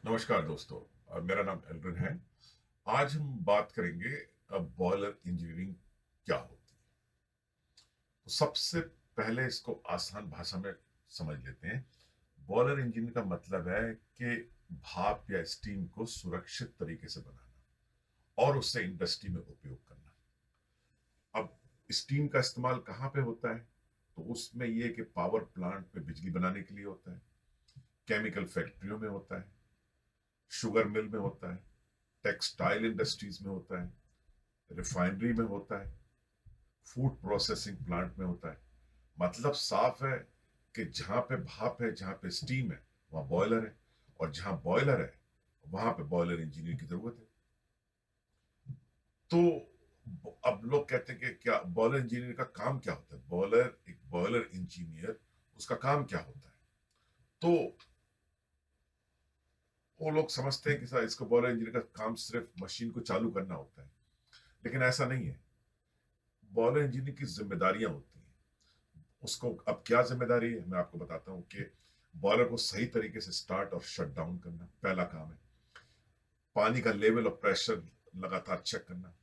नमस्कार दोस्तों। मेरा नाम एल्विन है। आज हम बात करेंगे अब बॉयलर इंजीनियरिंग क्या होती है। तो सबसे पहले इसको आसान भाषा में समझ लेते हैं। बॉयलर इंजीनियरिंग का मतलब है कि भाप या स्टीम को सुरक्षित तरीके से बनाना और उससे इंडस्ट्री में उपयोग करना। अब स्टीम का इस्तेमाल कहाँ पे होता है? तो उसमें यह कि पावर प्लांट में बिजली बनाने के लिए होता है, केमिकल फैक्ट्रियों में होता है, शुगर मिल में होता है, टेक्सटाइल इंडस्ट्रीज में होता है, रिफाइनरी में होता है, फूड प्रोसेसिंग प्लांट में होता है। मतलब साफ है कि जहां पे भाप है, जहां पे स्टीम है, वहां बॉयलर है, और जहां बॉयलर है वहां पे बॉयलर इंजीनियर की जरूरत है। तो अब लोग कहते हैं कि क्या बॉयलर इंजीनियर का काम क्या होता है? एक बॉयलर इंजीनियर, उसका काम क्या होता है? तो वो लोग समझते हैं कि सर इसको बॉयलर इंजीनियर का काम सिर्फ मशीन को चालू करना होता है, लेकिन ऐसा नहीं है। बॉयलर इंजीनियर की जिम्मेदारियां होती हैं। उसको अब क्या जिम्मेदारी है मैं आपको बताता हूँ कि बॉयलर को सही तरीके से स्टार्ट और शट डाउन करना पहला काम है। पानी का लेवल और प्रेशर लगातार चेक करना।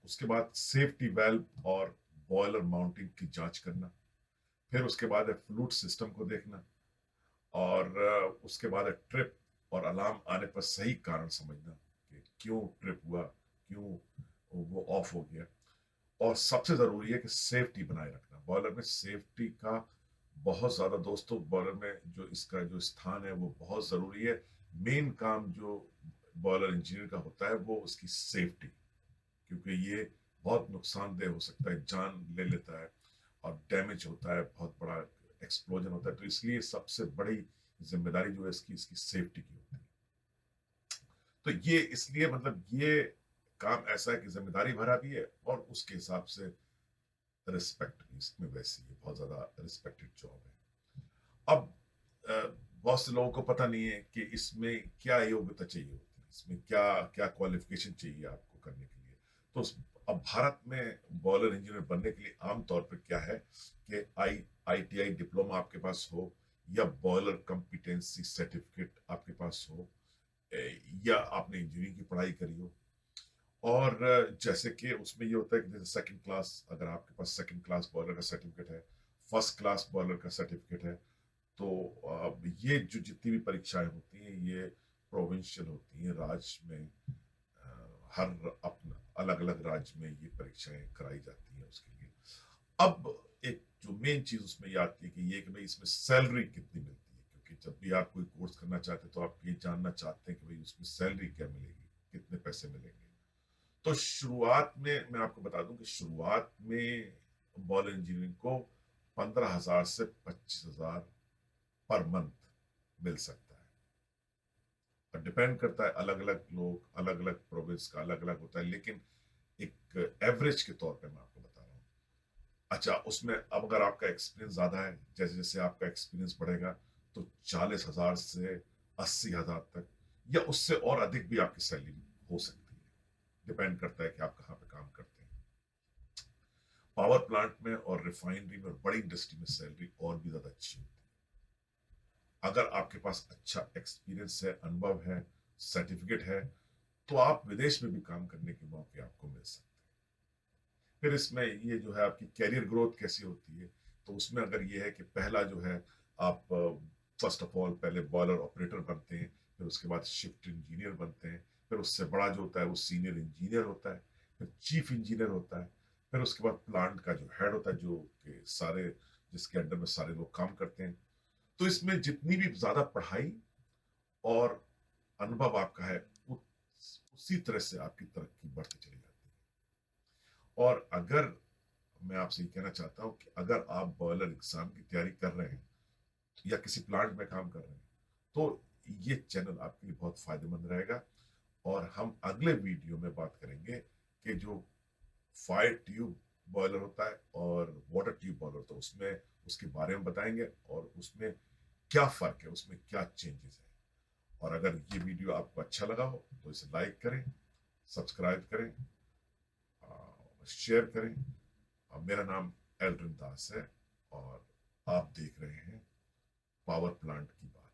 उसके बाद सेफ्टी वेल्व और बॉयलर माउंटिंग की जांच करना। फिर उसके बाद है फ्लूइड सिस्टम को देखना। और उसके बाद है ट्रिप और अलार्म आने पर सही कारण समझना कि क्यों ट्रिप हुआ, क्यों वो ऑफ हो गया। और सबसे जरूरी है कि सेफ्टी बनाए रखना। बॉयलर में सेफ्टी का बहुत ज्यादा दोस्तों, बॉयलर में जो इसका जो स्थान है वो बहुत जरूरी है। मेन काम जो बॉयलर इंजीनियर का होता है वो उसकी सेफ्टी, क्योंकि ये बहुत नुकसानदेह हो सकता है, जान ले लेता है और डैमेज होता है, बहुत बड़ा एक्सप्लोजन होता है। तो इसलिए सबसे बड़ी जिम्मेदारी जो है इसकी इसकी सेफ्टी की होती है। तो ये इसलिए मतलब ये काम ऐसा है कि जिम्मेदारी भरा भी है और उसके हिसाब से रिस्पेक्ट भी इसमें वैसी है, बहुत ज्यादा रिस्पेक्टेड जॉब है। अब बहुत से लोगों को पता नहीं है कि इसमें क्या योग्यता चाहिए होती है, इसमें क्या क्या क्वालिफिकेशन चाहिए आपको करने के लिए। तो अब भारत में बॉयलर इंजीनियर बनने के लिए आमतौर पर क्या है कि आईटीआई डिप्लोमा आपके पास हो, या बॉयलर कॉम्पिटेंसी सर्टिफिकेट आपके पास हो, या आपने इंजीनियरिंग की पढ़ाई करी हो। और जैसे कि उसमें ये होता है कि जैसे सेकंड क्लास, अगर आपके पास सेकंड क्लास बॉयलर का सर्टिफिकेट है, फर्स्ट क्लास बॉयलर का सर्टिफिकेट है, तो ये जो जितनी भी परीक्षाएं होती हैं ये प्रोविंशियल होती हैं, राज्य में। हर अपना अलग अलग राज्य में ये परीक्षाएं कराई जाती हैं उसके लिए। अब एक जो मेन चीज उसमें ये आती है कि ये कि भाई इसमें सैलरी कितनी मिलती है, क्योंकि जब भी आप कोई कोर्स करना चाहते हैं तो आप ये जानना चाहते हैं कि भाई उसमें सैलरी क्या मिलेगी, कितने पैसे मिलेंगे। तो शुरुआत में मैं आपको बता दूं कि शुरुआत में बॉल इंजीनियरिंग को 15,000 से 25,000 पर मंथ मिल सकता है। और डिपेंड करता है, अलग अलग लोग, अलग अलग प्रोविंस का अलग अलग होता है, लेकिन एक एवरेज के तौर पे मैं आपको बता रहा हूँ। अच्छा, उसमें अब अगर आपका एक्सपीरियंस ज्यादा है, जैसे जैसे आपका एक्सपीरियंस बढ़ेगा, तो 40,000 से 80,000 तक या उससे और अधिक भी आपकी सैलरी हो सकती है। डिपेंड करता है कि आप कहाँ पे काम करते हैं। पावर प्लांट में और रिफाइनरी में और बड़ी इंडस्ट्री में सैलरी और भी ज्यादा अच्छी होती है। अगर आपके पास अच्छा एक्सपीरियंस है, अनुभव है, सर्टिफिकेट है, तो आप विदेश में भी काम करने के मौके आपको मिल सकते हैं। फिर इसमें ये जो है आपकी कैरियर ग्रोथ कैसी होती है, तो उसमें अगर ये है कि पहला जो है, आप फर्स्ट ऑफ ऑल पहले बॉयलर ऑपरेटर बनते हैं, फिर उसके बाद शिफ्ट इंजीनियर बनते हैं, फिर उससे बड़ा जो होता है वो सीनियर इंजीनियर होता है, फिर चीफ इंजीनियर होता है, फिर उसके बाद प्लांट का जो हेड होता है, जो कि सारे जिसके अंडर में सारे लोग काम करते हैं। तो इसमें जितनी भी ज्यादा पढ़ाई और अनुभव आपका है, उसी तरह से आपकी तरक्की बढ़ती चली जाती है। और अगर मैं आपसे ये कहना चाहता हूं कि अगर आप बॉयलर एग्जाम की तैयारी कर रहे हैं या किसी प्लांट में काम कर रहे हैं, तो ये चैनल आपके लिए बहुत फायदेमंद रहेगा। और हम अगले वीडियो में बात करेंगे कि जो फायर ट्यूब बॉयलर होता है और वाटर ट्यूब बॉयलर होता है, उसमें उसके बारे में बताएंगे और उसमें क्या फर्क है, उसमें क्या चेंजेस है। और अगर ये वीडियो आपको अच्छा लगा हो तो इसे लाइक करें, सब्सक्राइब करें, शेयर करें। मेरा नाम एल्ड्रिन दास है और आप देख रहे हैं पावर प्लांट की बात।